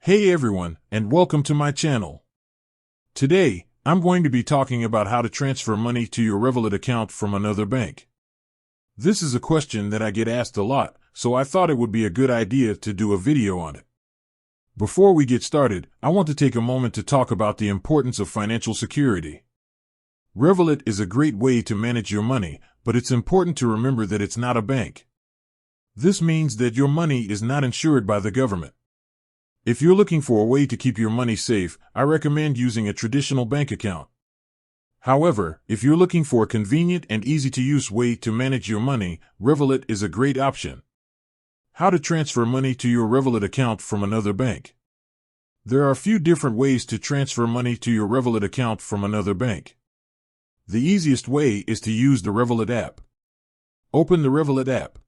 Hey everyone, and welcome to my channel. Today, I'm going to be talking about how to transfer money to your Revolut account from another bank. This is a question that I get asked a lot, so I thought it would be a good idea to do a video on it. Before we get started, I want to take a moment to talk about the importance of financial security. Revolut is a great way to manage your money, but it's important to remember that it's not a bank. This means that your money is not insured by the government. If you're looking for a way to keep your money safe, I recommend using a traditional bank account. However, if you're looking for a convenient and easy-to-use way to manage your money, Revolut is a great option. How to transfer money to your Revolut account from another bank. There are a few different ways to transfer money to your Revolut account from another bank. The easiest way is to use the Revolut app. Open the Revolut app.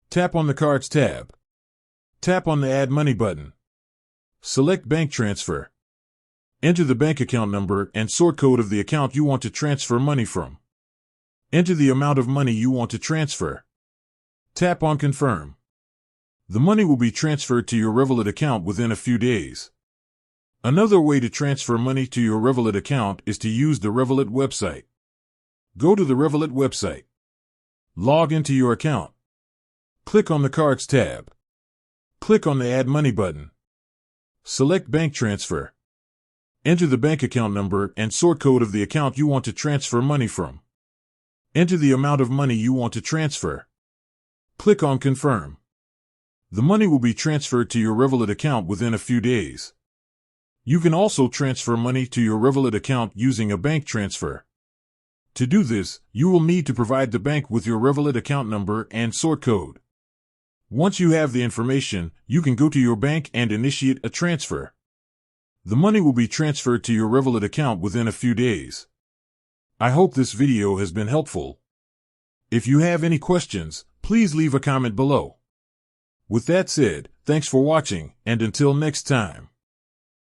Tap on the Cards tab. Tap on the Add Money button. Select Bank Transfer. Enter the bank account number and sort code of the account you want to transfer money from. Enter the amount of money you want to transfer. Tap on Confirm. The money will be transferred to your Revolut account within a few days. Another way to transfer money to your Revolut account is to use the Revolut website. Go to the Revolut website. Log into your account. Click on the Cards tab. Click on the Add Money button. Select Bank Transfer. Enter the bank account number and sort code of the account you want to transfer money from. Enter the amount of money you want to transfer. Click on Confirm. The money will be transferred to your Revolut account within a few days. You can also transfer money to your Revolut account using a bank transfer. To do this, you will need to provide the bank with your Revolut account number and sort code. Once you have the information, you can go to your bank and initiate a transfer. The money will be transferred to your Revolut account within a few days. I hope this video has been helpful. If you have any questions, please leave a comment below. With that said, thanks for watching, and until next time.